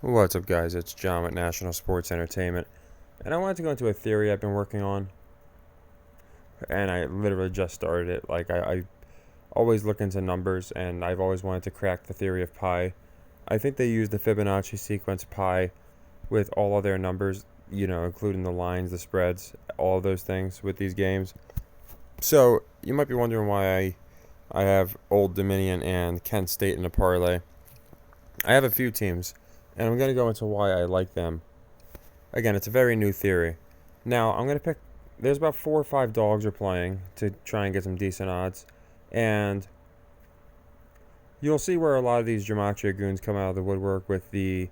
What's up, guys? It's John with National Sports Entertainment, and I wanted to go into a theory I've been working on, and I literally just started it. I always look into numbers, and I've always wanted to crack the theory of pi. I think they use the Fibonacci sequence pi with all of their numbers, including the lines, the spreads, all of those things with these games. So you might be wondering why I have Old Dominion and Kent State in a parlay. I have a few teams, and I'm going to go into why I like them. Again, it's a very new theory. Now, I'm going to pick. There's about 4 or 5 dogs are playing to try and get some decent odds. And you'll see where a lot of these Gematria goons come out of the woodwork with the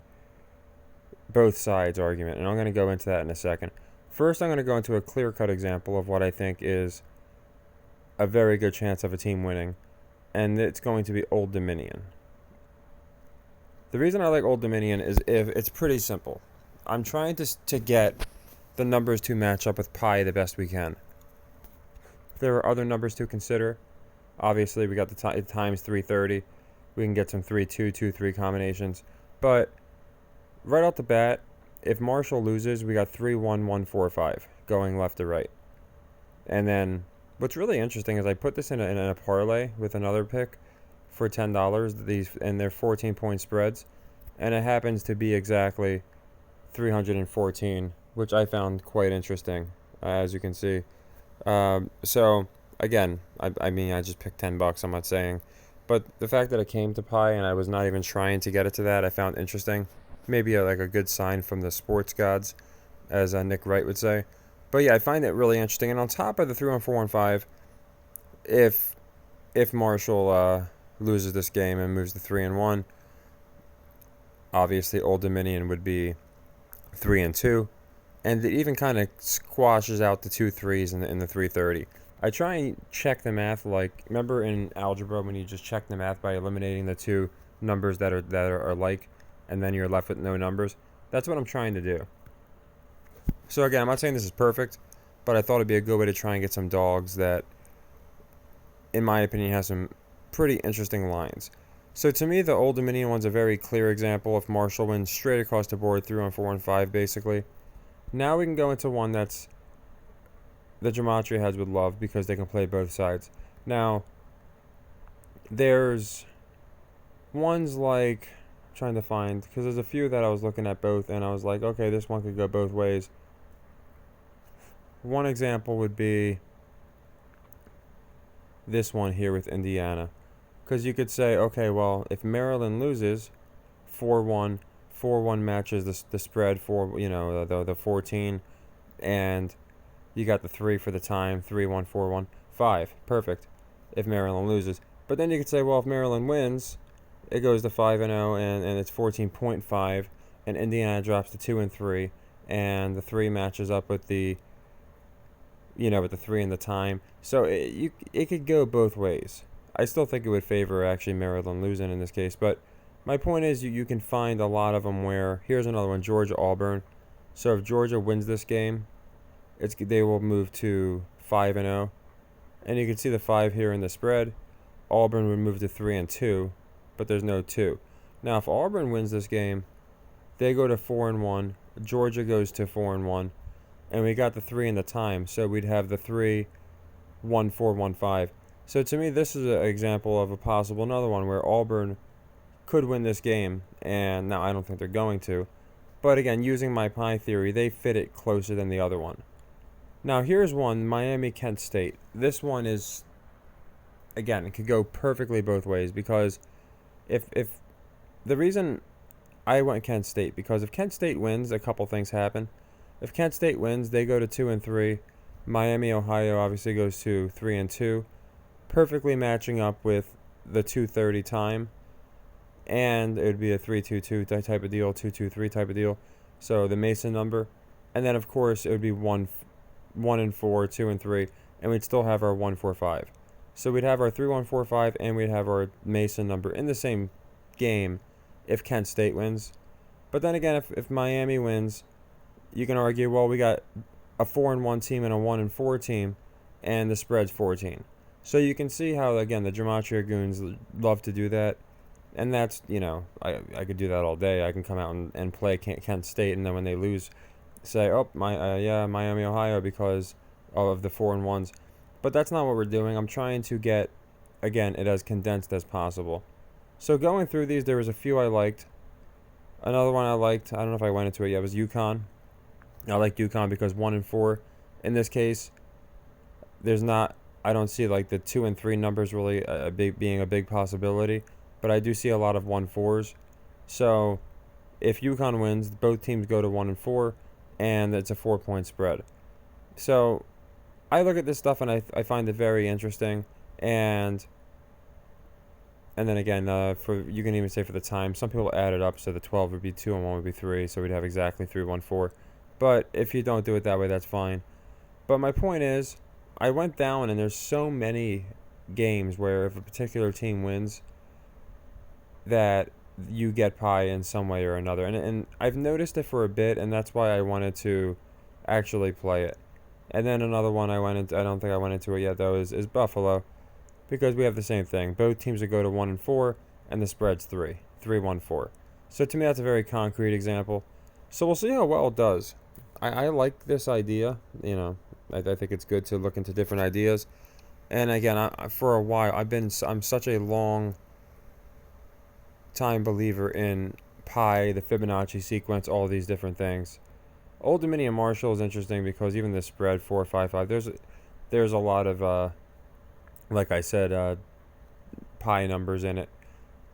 both sides argument. And I'm going to go into that in a second. First, I'm going to go into a clear cut example of what I think is a very good chance of a team winning. And it's going to be Old Dominion. The reason I like Old Dominion is if it's pretty simple. I'm trying to get the numbers to match up with pi the best we can. There are other numbers to consider. Obviously, we got the times 330. We can get some 3-2, 2-3 combinations. But right off the bat, if Marshall loses, we got 3-1-1-4-5 going left to right. And then what's really interesting is I put this in a parlay with another pick for $10. And they're 14-point spreads. And it happens to be exactly 314, which I found quite interesting, as you can see. So again, I mean, I just picked $10. I'm not saying, but the fact that it came to pi and I was not even trying to get it to that, I found interesting. Maybe like a good sign from the sports gods, as Nick Wright would say. But yeah, I find it really interesting. And on top of the 3-1-4-1-5, if Marshall loses this game and moves to 3-1, obviously Old Dominion would be 3-2, and it even kind of squashes out the 2 3s in the 330. I try and check the math, like remember in algebra when you just check the math by eliminating the two numbers that are alike, and then you're left with no numbers. That's what I'm trying to do. So again, I'm not saying this is perfect, but I thought it'd be a good way to try and get some dogs that, in my opinion, have some pretty interesting lines. So to me, the Old Dominion one's a very clear example. If Marshall wins straight across the board, 3-1-4-1-5, basically. Now we can go into one that's the Gematria heads would love because they can play both sides. Now, there's ones like, I'm trying to find, because there's a few that I was looking at both, and I was like, okay, this one could go both ways. One example would be this one here with Indiana. Because you could say, okay, well, if Maryland loses 4-1, 4-1 matches the spread for, the 14, and you got the 3 for the time, 3-1, 4-1, 5. Perfect if Maryland loses. But then you could say, well, if Maryland wins, it goes to 5-0, and it's 14.5, and Indiana drops to 2-3, and the 3 matches up with the, with the 3 and the time. So it could go both ways. I still think it would favor actually Maryland losing in this case, but my point is you can find a lot of them where, here's another one, Georgia-Auburn. So if Georgia wins this game, they will move to 5-0, and you can see the 5 here in the spread. Auburn would move to 3-2, but there's no 2. Now if Auburn wins this game, they go to 4-1. Georgia goes to 4-1, and we got the 3 in the time, so we'd have the 3-1-4-1-5. So to me, this is an example of a possible another one where Auburn could win this game, and now I don't think they're going to. But again, using my pi theory, they fit it closer than the other one. Now here's one, Miami-Kent State. This one is, again, it could go perfectly both ways, because if the reason I went Kent State, because if Kent State wins, a couple things happen. If Kent State wins, they go to 2-3. Miami, Ohio obviously goes to 3-2. Perfectly matching up with the 2:30 time, and it would be a 3-2-2 type of deal, 2-2-3 type of deal. So the Mason number, and then of course it would be 1-4, 2-3, and we'd still have our 1-4-5. So we'd have our 3-1-4-5, and we'd have our Mason number in the same game if Kent State wins. But then again, if Miami wins, you can argue, well, we got a 4-1 team and a 1-4 team, and the spread's 14. So you can see how, again, the Gematria goons love to do that. And that's, I could do that all day. I can come out and play Kent State, and then when they lose, say, oh, Miami, Ohio, because of the 4-1s. But that's not what we're doing. I'm trying to get, again, it as condensed as possible. So going through these, there was a few I liked. Another one I liked, I don't know if I went into it yet, was UConn. I like UConn because 1-4. In this case, I don't see like the 2 and 3 numbers really being a big possibility, but I do see a lot of 1-4s. So if UConn wins, both teams go to 1-4, and it's a 4-point spread. So I look at this stuff and I find it very interesting, and then again, you can even say for the time, some people add it up, so the 12 would be 2 and 1 would be 3, so we'd have exactly 3-1-4. But if you don't do it that way, that's fine. But my point is, I went down, and there's so many games where if a particular team wins, that you get pie in some way or another. And I've noticed it for a bit, and that's why I wanted to actually play it. And then another one I don't think I went into it yet, though, is Buffalo, because we have the same thing. Both teams would go to 1-4, and the spread's 3-1-4. So to me, that's a very concrete example. So we'll see how well it does. I like this idea. I think it's good to look into different ideas. And again, for a while, I'm such a long time believer in pi, the Fibonacci sequence, all these different things. Old Dominion Marshall is interesting because even the spread 4-5-5, there's a lot of like I said, pi numbers in it,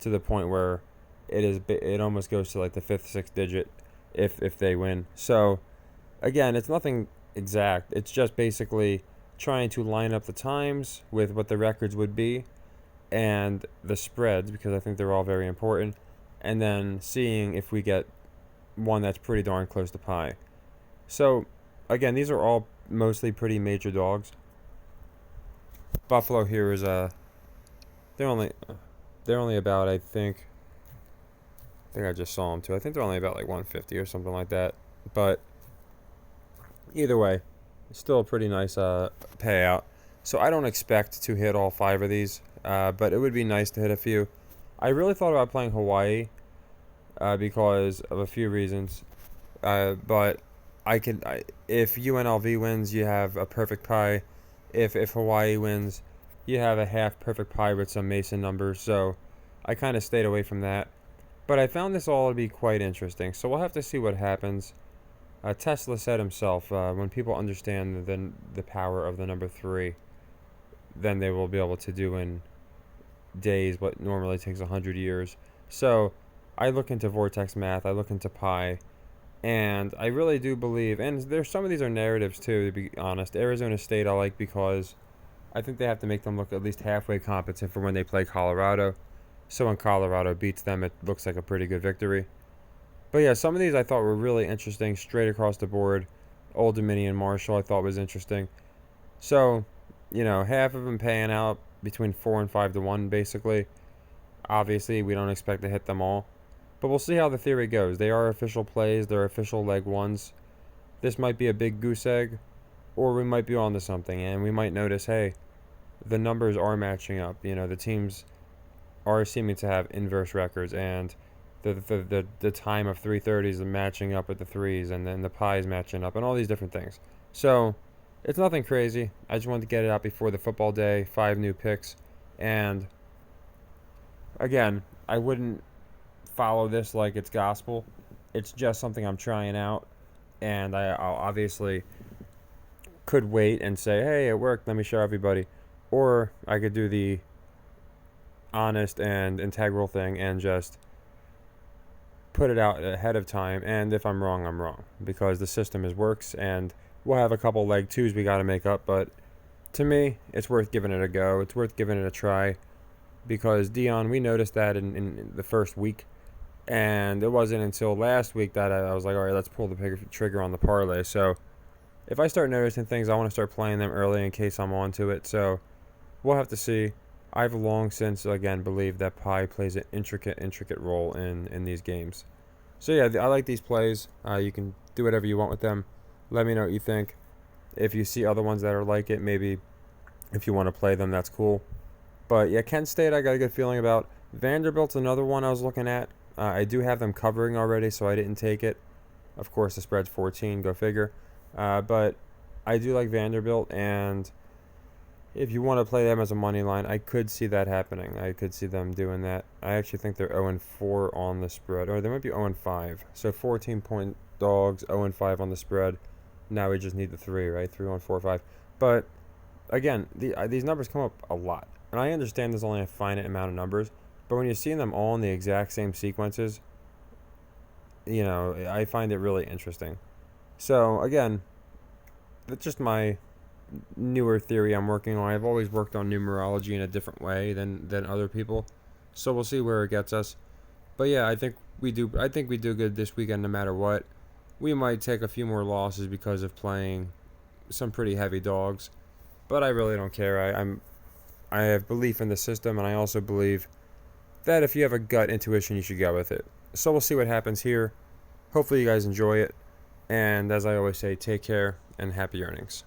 to the point where it almost goes to like the 5th, 6th digit if they win. So again, it's nothing exact. It's just basically trying to line up the times with what the records would be and the spreads, because I think they're all very important, and then seeing if we get one that's pretty darn close to pi. So again, these are all mostly pretty major dogs. Buffalo here is they're only about, I think I just saw them too. I think they're only about like 150 or something like that. But either way, it's still a pretty nice payout. So I don't expect to hit all 5 of these, but it would be nice to hit a few. I really thought about playing Hawaii because of a few reasons. But if UNLV wins, you have a perfect pie. If Hawaii wins, you have a half perfect pie with some Mason numbers. So I kind of stayed away from that. But I found this all to be quite interesting. So we'll have to see what happens. Tesla said himself, when people understand the power of the number 3, then they will be able to do in days what normally takes 100 years. So I look into vortex math, I look into pi, and I really do believe, and there's some of these are narratives too, to be honest. Arizona State I like because I think they have to make them look at least halfway competent for when they play Colorado. So when Colorado beats them, it looks like a pretty good victory. But yeah, some of these I thought were really interesting, straight across the board. Old Dominion Marshall I thought was interesting. So, half of them paying out between 4 and 5 to 1, basically. Obviously, we don't expect to hit them all. But we'll see how the theory goes. They are official plays. They're official leg ones. This might be a big goose egg, or we might be onto something, and we might notice, hey, the numbers are matching up. The teams are seeming to have inverse records, and the time of 3:30 is matching up with the 3s, and then the pi is matching up, and all these different things. So it's nothing crazy. I just wanted to get it out before the football day. 5 new picks, and again, I wouldn't follow this like it's gospel. It's just something I'm trying out, and I'll obviously could wait and say, hey, it worked, let me show everybody. Or I could do the honest and integral thing and just put it out ahead of time, and if I'm wrong, I'm wrong, because the system works, and we'll have a couple leg 2s we got to make up, but to me, it's worth giving it a go. It's worth giving it a try, because Dion, we noticed that in the first week, and it wasn't until last week that I was like, all right, let's pull the trigger on the parlay. So if I start noticing things, I want to start playing them early in case I'm onto it. So we'll have to see. I've long since, again, believed that pi plays an intricate role in these games. So yeah, I like these plays. You can do whatever you want with them. Let me know what you think. If you see other ones that are like it, maybe if you want to play them, that's cool. But yeah, Kent State I got a good feeling about. Vanderbilt's another one I was looking at. I do have them covering already, so I didn't take it. Of course, the spread's 14, go figure. But I do like Vanderbilt, and if you want to play them as a money line, I could see that happening. I could see them doing that. I actually think they're 0-4 on the spread, or they might be 0-5. So 14-point dogs, 0-5 on the spread. Now we just need the 3, right? 3, 1, 4, 5. But again, these numbers come up a lot, and I understand there's only a finite amount of numbers, but when you're seeing them all in the exact same sequences, I find it really interesting. So again, that's just my newer theory I'm working on. I've always worked on numerology in a different way than other people, so we'll see where it gets us. But yeah, I think we do. I think we do good this weekend, no matter what. We might take a few more losses because of playing some pretty heavy dogs, but I really don't care. I have belief in the system, and I also believe that if you have a gut intuition, you should go with it. So we'll see what happens here. Hopefully you guys enjoy it, and as I always say, take care and happy earnings.